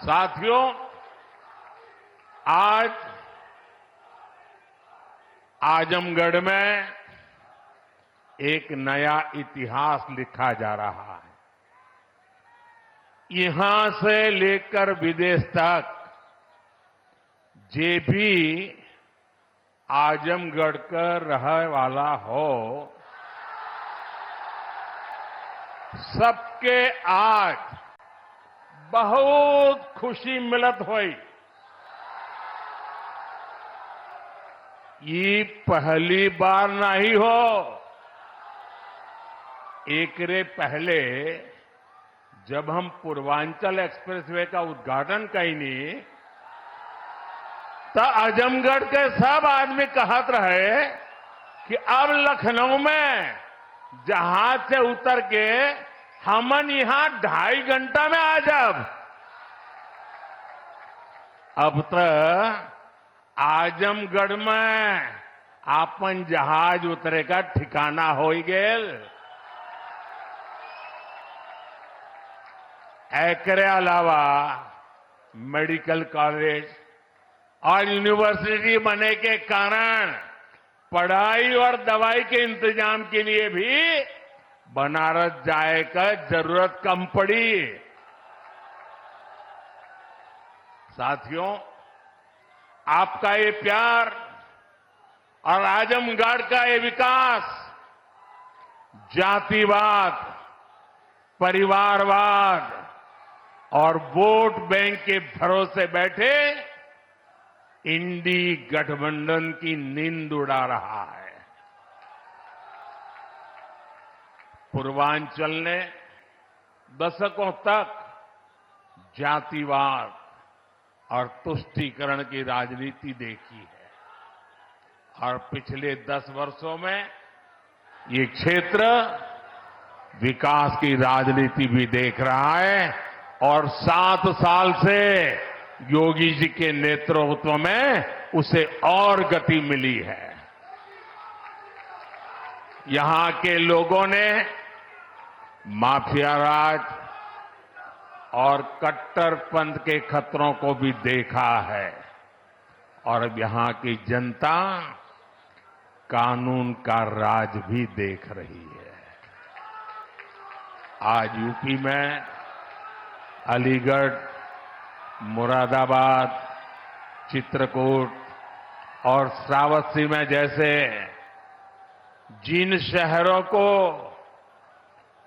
साथियों, आज आजमगढ़ में एक नया इतिहास लिखा जा रहा है। यहां से लेकर विदेश तक जे भी आजमगढ़ का रहने वाला हो, सबके आज बहुत खुशी मिलत हुई। ये पहली बार नहीं हो। एकरे पहले जब हम पूर्वांचल एक्सप्रेसवे का उद्घाटन कईनी, तो आजमगढ़ के सब आदमी कहत रहे कि अब लखनऊ में जहाज से उतर के हमन यहां 2.5 घंटा में आ जाब। अब तो आजमगढ़ में आपन जहाज उतरे का ठिकाना हो गेल। एकरे अलावा मेडिकल कॉलेज और यूनिवर्सिटी बनने के कारण पढ़ाई और दवाई के इंतजाम के लिए भी बनारस जाए का जरूरत कम पड़ी। साथियों, आपका ये प्यार और आजमगढ़ का ये विकास जातिवाद, परिवारवाद और वोट बैंक के भरोसे बैठे इंडी गठबंधन की नींद उड़ा रहा है। पूर्वांचल ने दशकों तक जातिवाद और तुष्टीकरण की राजनीति देखी है और पिछले 10 वर्षों में ये क्षेत्र विकास की राजनीति भी देख रहा है और 7 साल से योगी जी के नेतृत्व में उसे और गति मिली है। यहां के लोगों ने माफिया राज और कट्टरपंथ के खतरों को भी देखा है और अब यहां की जनता कानून का राज भी देख रही है। आज यूपी में अलीगढ़, मुरादाबाद, चित्रकूट और श्रावस्ती में जैसे जिन शहरों को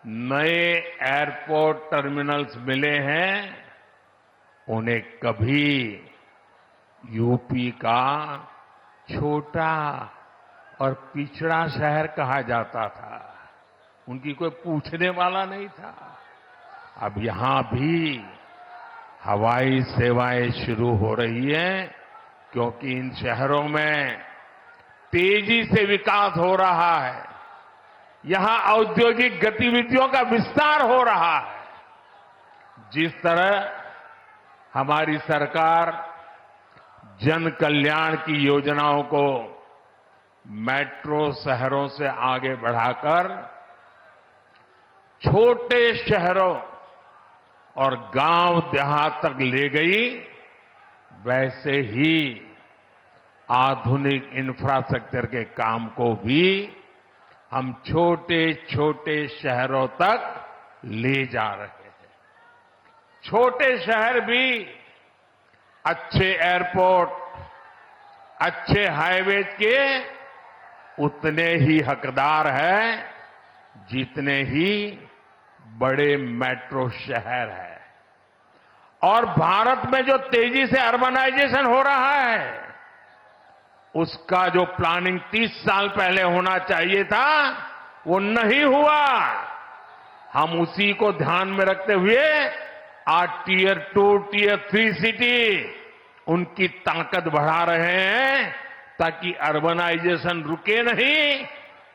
नए एयरपोर्ट टर्मिनल्स मिले हैं, उन्हें कभी यूपी का छोटा और पिछड़ा शहर कहा जाता था। उनकी कोई पूछने वाला नहीं था। अब यहां भी हवाई सेवाएं शुरू हो रही हैं क्योंकि इन शहरों में तेजी से विकास हो रहा है। यहां औद्योगिक गतिविधियों का विस्तार हो रहा है। जिस तरह हमारी सरकार जन कल्याण की योजनाओं को मेट्रो शहरों से आगे बढ़ाकर छोटे शहरों और गांव देहात तक ले गई, वैसे ही आधुनिक इंफ्रास्ट्रक्चर के काम को भी हम छोटे छोटे शहरों तक ले जा रहे हैं। छोटे शहर भी अच्छे एयरपोर्ट, अच्छे हाईवेज के उतने ही हकदार हैं जितने ही बड़े मेट्रो शहर है। और भारत में जो तेजी से अर्बनाइजेशन हो रहा है, उसका जो प्लानिंग 30 साल पहले होना चाहिए था, वो नहीं हुआ। हम उसी को ध्यान में रखते हुए आज टियर 2, टियर 3 सिटी उनकी ताकत बढ़ा रहे हैं ताकि अर्बनाइजेशन रुके नहीं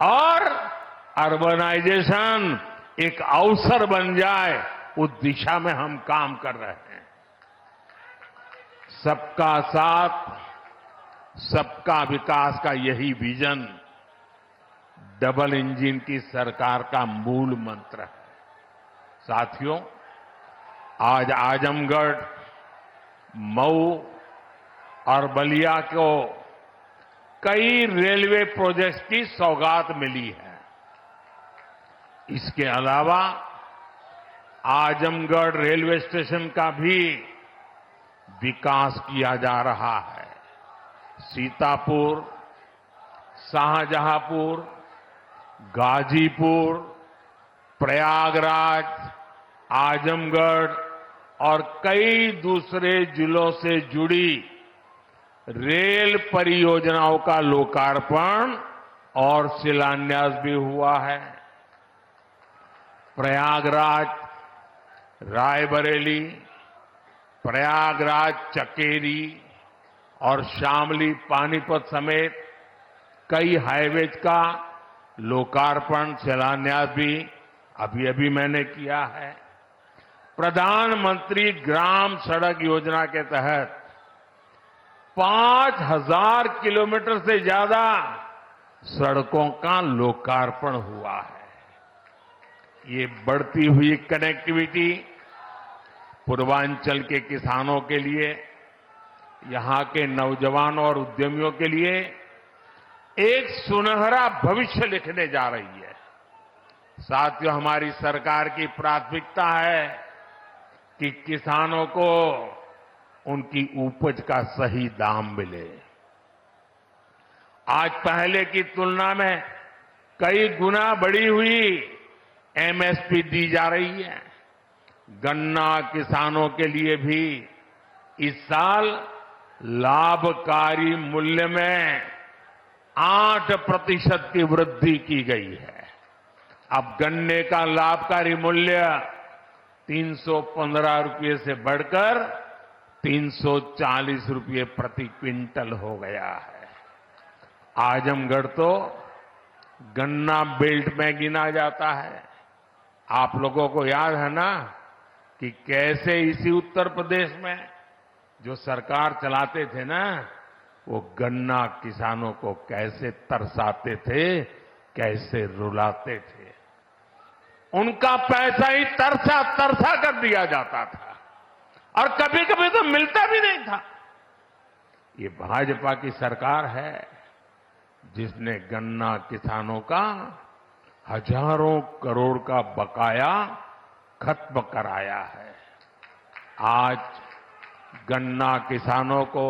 और अर्बनाइजेशन एक अवसर बन जाए, उस दिशा में हम काम कर रहे हैं। सबका साथ, सबका विकास का यही विजन डबल इंजन की सरकार का मूल मंत्र है। साथियों, आज आजमगढ़ मऊ और बलिया को कई रेलवे प्रोजेक्ट्स की सौगात मिली है। इसके अलावा आजमगढ़ रेलवे स्टेशन का भी विकास किया जा रहा है। सीतापुर, शाहजहांपुर, गाजीपुर, प्रयागराज, आजमगढ़ और कई दूसरे जिलों से जुड़ी रेल परियोजनाओं का लोकार्पण और शिलान्यास भी हुआ है। प्रयागराज रायबरेली, प्रयागराज चकेरी और शामली पानीपत समेत कई हाईवेज का लोकार्पण शिलान्यास भी अभी अभी मैंने किया है। प्रधानमंत्री ग्राम सड़क योजना के तहत 5000 किलोमीटर से ज्यादा सड़कों का लोकार्पण हुआ है। ये बढ़ती हुई कनेक्टिविटी पूर्वांचल के किसानों के लिए, यहां के नौजवानों और उद्यमियों के लिए एक सुनहरा भविष्य लिखने जा रही है। साथियों, हमारी सरकार की प्राथमिकता है कि किसानों को उनकी उपज का सही दाम मिले। आज पहले की तुलना में कई गुना बढ़ी हुई एमएसपी दी जा रही है। गन्ना किसानों के लिए भी इस साल लाभकारी मूल्य में 8% की वृद्धि की गई है। अब गन्ने का लाभकारी मूल्य 315 रुपये से बढ़कर 340 रुपये प्रति क्विंटल हो गया है। आजमगढ़ तो गन्ना बेल्ट में गिना जाता है। आप लोगों को याद है ना कि कैसे इसी उत्तर प्रदेश में जो सरकार चलाते थे ना, वो गन्ना किसानों को कैसे तरसाते थे, कैसे रुलाते थे। उनका पैसा ही तरसा तरसा कर दिया जाता था और कभी कभी तो मिलता भी नहीं था। ये भाजपा की सरकार है जिसने गन्ना किसानों का हजारों करोड़ का बकाया खत्म कराया है। आज गन्ना किसानों को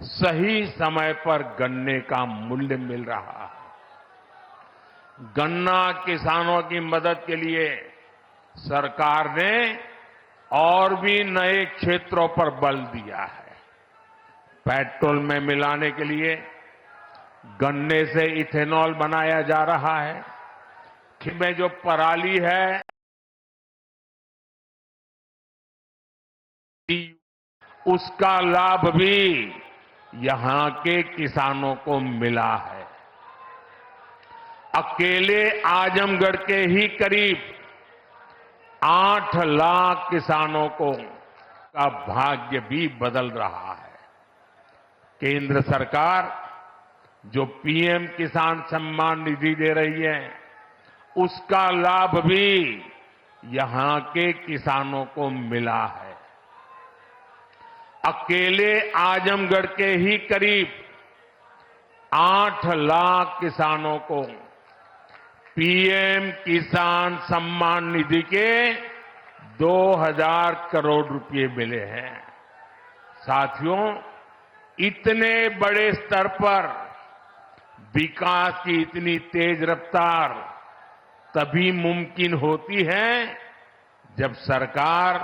सही समय पर गन्ने का मूल्य मिल रहा है। गन्ना किसानों की मदद के लिए सरकार ने और भी नए क्षेत्रों पर बल दिया है। पेट्रोल में मिलाने के लिए गन्ने से इथेनॉल बनाया जा रहा है। में जो पराली है उसका लाभ भी यहां के किसानों को मिला है। अकेले आजमगढ़ के ही करीब 8 लाख किसानों का भाग्य भी बदल रहा है। केंद्र सरकार जो पीएम किसान सम्मान निधि दे रही है, उसका लाभ भी यहां के किसानों को मिला है। अकेले आजमगढ़ के ही करीब 8 लाख किसानों को पीएम किसान सम्मान निधि के 2000 करोड़ रुपए मिले हैं। साथियों, इतने बड़े स्तर पर विकास की इतनी तेज रफ्तार तभी मुमकिन होती है जब सरकार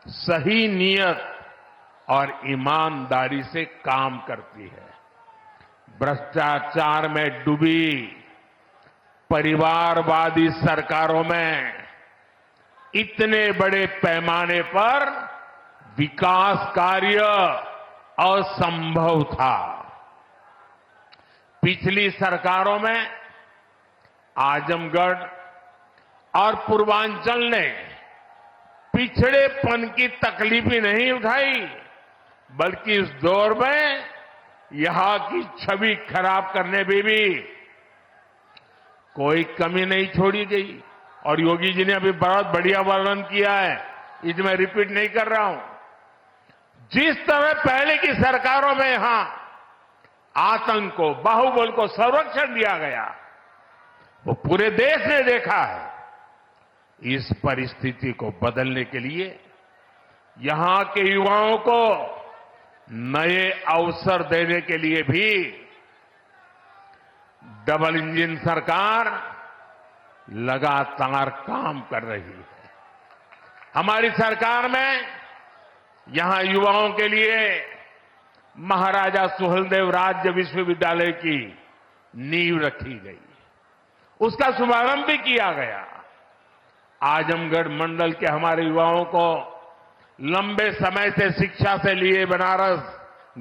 सही नीयत और ईमानदारी से काम करती है। भ्रष्टाचार में डूबी परिवारवादी सरकारों में इतने बड़े पैमाने पर विकास कार्य असंभव था। पिछली सरकारों में आजमगढ़ और पूर्वांचल ने पिछड़ेपन की तकलीफ ही नहीं उठाई, बल्कि इस दौर में यहां की छवि खराब करने में भी कोई कमी नहीं छोड़ी गई। और योगी जी ने अभी बहुत बढ़िया वर्णन किया है, इसमें रिपीट नहीं कर रहा हूं। जिस तरह पहले की सरकारों में यहां आतंक को, बाहुबल को संरक्षण दिया गया, वो पूरे देश ने देखा है। इस परिस्थिति को बदलने के लिए यहां के युवाओं को नए अवसर देने के लिए भी डबल इंजन सरकार लगातार काम कर रही है। हमारी सरकार में यहां युवाओं के लिए महाराजा सुहेलदेव राज्य विश्वविद्यालय की नींव रखी गई, उसका शुभारंभ भी किया गया। आजमगढ़ मंडल के हमारे युवाओं को लंबे समय से शिक्षा से लिए बनारस,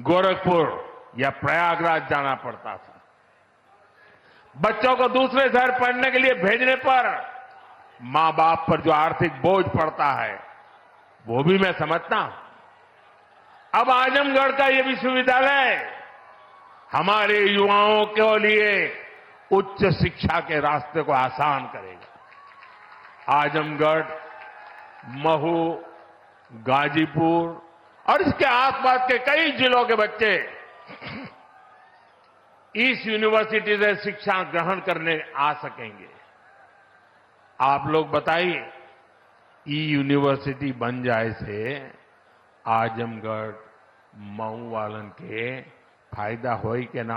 गोरखपुर या प्रयागराज जाना पड़ता था। बच्चों को दूसरे शहर पढ़ने के लिए भेजने पर मां बाप पर जो आर्थिक बोझ पड़ता है, वो भी मैं समझता हूं। अब आजमगढ़ का ये विश्वविद्यालय हमारे युवाओं के लिए उच्च शिक्षा के रास्ते को आसान करेगा। आजमगढ़, महू, गाजीपुर और इसके आसपास के कई जिलों के बच्चे इस यूनिवर्सिटी से शिक्षा ग्रहण करने आ सकेंगे। आप लोग बताइए, ई यूनिवर्सिटी बन जाए से आजमगढ़, मऊ वालन के फायदा होई के ना?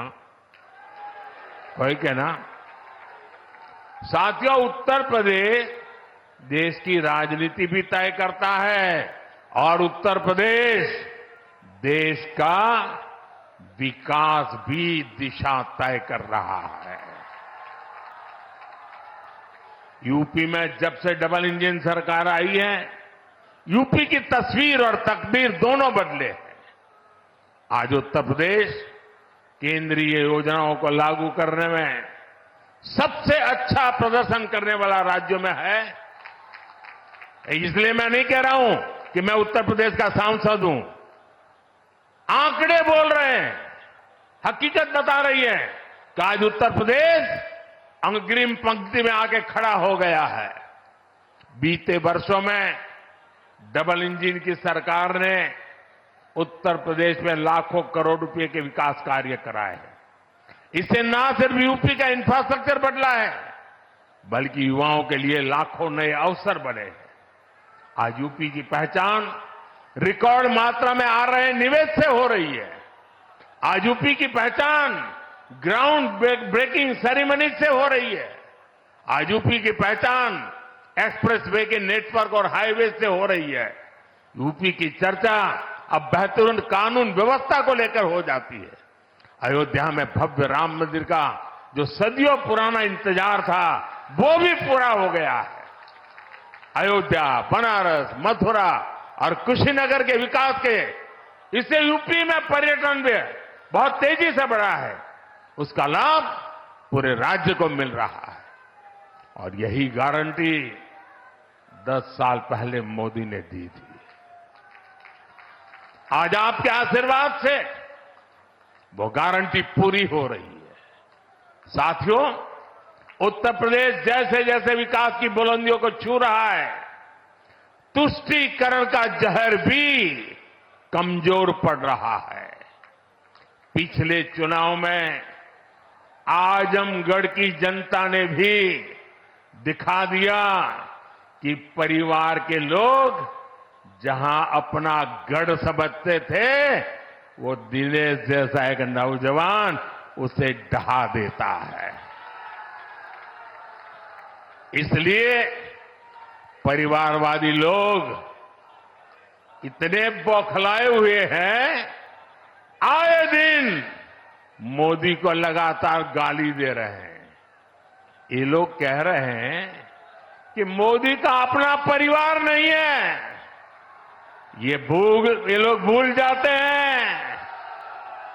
होई के ना? साथियों, उत्तर प्रदेश देश की राजनीति भी तय करता है और उत्तर प्रदेश देश का विकास भी दिशा तय कर रहा है। यूपी में जब से डबल इंजन सरकार आई है, यूपी की तस्वीर और तकदीर दोनों बदले हैं। आज उत्तर प्रदेश केंद्रीय योजनाओं को लागू करने में सबसे अच्छा प्रदर्शन करने वाला राज्यों में है। इसलिए मैं नहीं कह रहा हूं कि मैं उत्तर प्रदेश का सांसद हूं। आंकड़े बोल रहे हैं, हकीकत बता रही है कि आज उत्तर प्रदेश अग्रिम पंक्ति में आके खड़ा हो गया है। बीते वर्षों में डबल इंजन की सरकार ने उत्तर प्रदेश में लाखों करोड़ रुपए के विकास कार्य कराए हैं। इससे न सिर्फ यूपी का इंफ्रास्ट्रक्चर बदला है, बल्कि युवाओं के लिए लाखों नए अवसर बने हैं। आज यूपी की पहचान रिकॉर्ड मात्रा में आ रहे निवेश से हो रही है। आज यूपी की पहचान ग्राउंड ब्रेकिंग सेरेमनी से हो रही है। आज यूपी की पहचान एक्सप्रेसवे के नेटवर्क और हाईवे से हो रही है। यूपी की चर्चा अब बेहतरीन कानून व्यवस्था को लेकर हो जाती है। अयोध्या में भव्य राम मंदिर का जो सदियों पुराना इंतजार था, वो भी पूरा हो गया है। अयोध्या, बनारस, मथुरा और कुशीनगर के विकास के, इससे यूपी में पर्यटन भी बहुत तेजी से बढ़ा है। उसका लाभ पूरे राज्य को मिल रहा है और यही गारंटी 10 साल पहले मोदी ने दी थी। आज आपके आशीर्वाद से वो गारंटी पूरी हो रही है। साथियों, उत्तर प्रदेश जैसे जैसे विकास की बुलंदियों को छू रहा है, तुष्टीकरण का जहर भी कमजोर पड़ रहा है। पिछले चुनाव में आजमगढ़ की जनता ने भी दिखा दिया कि परिवार के लोग जहां अपना गढ़ समझते थे, वो दिनेश जैसा एक नौजवान उसे ढहा देता है। इसलिए परिवारवादी लोग इतने बौखलाए हुए हैं, आए दिन मोदी को लगातार गाली दे रहे हैं। ये लोग कह रहे हैं कि मोदी का अपना परिवार नहीं है। ये लोग भूल जाते हैं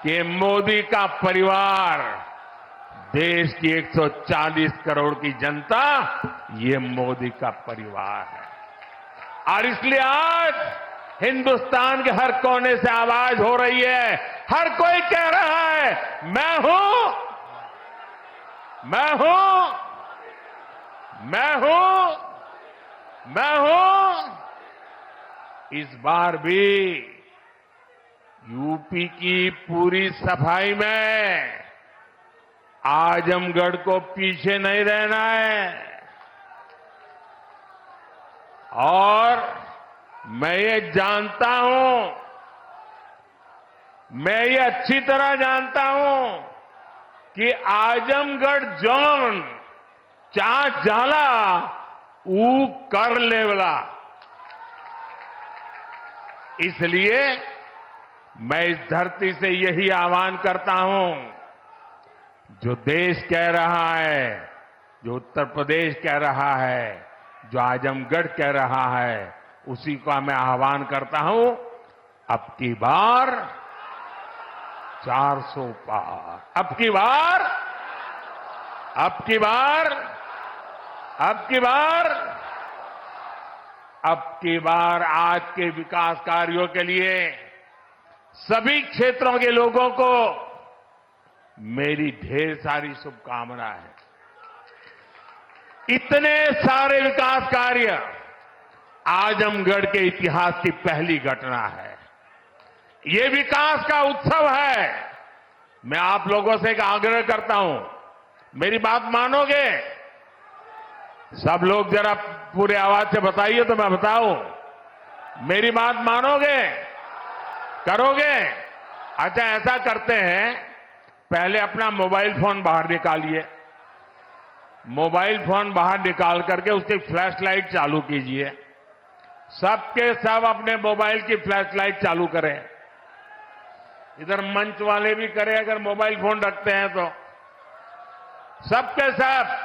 कि मोदी का परिवार देश की 140 करोड़ की जनता, ये मोदी का परिवार है। और इसलिए आज हिंदुस्तान के हर कोने से आवाज हो रही है, हर कोई कह रहा है, मैं हूं, मैं हूं, मैं हूं, मैं हूं। इस बार भी यूपी की पूरी सफाई में आजमगढ़ को पीछे नहीं रहना है। और मैं ये जानता हूं, मैं ये अच्छी तरह जानता हूं कि आजमगढ़ जोन चा जाला ऊ कर लेवला। इसलिए मैं इस धरती से यही आह्वान करता हूं, जो देश कह रहा है, जो उत्तर प्रदेश कह रहा है, जो आजमगढ़ कह रहा है, उसी का मैं आह्वान करता हूं, अब की बार 400 पार, अब की बार, अब की बार, अब की बार, अब की बार आज के विकास कार्यों के लिए सभी क्षेत्रों के लोगों को मेरी ढेर सारी शुभकामनाएं हैं। इतने सारे विकास कार्य आजमगढ़ के इतिहास की पहली घटना है। ये विकास का उत्सव है। मैं आप लोगों से एक आग्रह करता हूं, मेरी बात मानोगे? सब लोग जरा पूरे आवाज से बताइए तो मैं बताऊं। मेरी बात मानोगे? करोगे? अच्छा, ऐसा करते हैं, पहले अपना मोबाइल फोन बाहर निकालिए। मोबाइल फोन बाहर निकाल करके उसकी फ्लैश लाइट चालू कीजिए। सबके सब अपने मोबाइल की फ्लैश लाइट चालू करें। इधर मंच वाले भी करें अगर मोबाइल फोन रखते हैं तो। सबके सब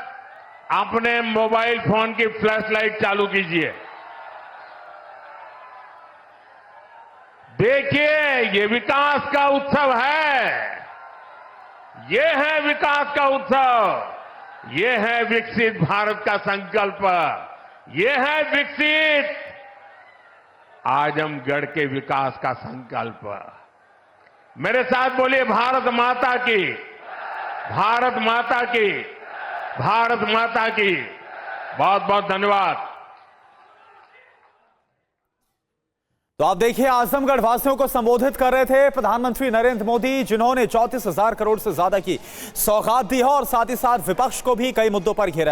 अपने मोबाइल फोन की फ्लैश लाइट चालू कीजिए। देखिए, ये विकास का उत्सव है। ये है विकास का उत्सव। ये है विकसित भारत का संकल्प। ये है विकसित आजमगढ़ के विकास का संकल्प। मेरे साथ बोलिए, भारत माता की, भारत माता की, भारत माता की। बहुत बहुत धन्यवाद। तो आप देखिए, आजमगढ़ वासियों को संबोधित कर रहे थे प्रधानमंत्री नरेंद्र मोदी, जिन्होंने 34,000 करोड़ से ज्यादा की सौगात दी है और साथ ही साथ विपक्ष को भी कई मुद्दों पर घेरा।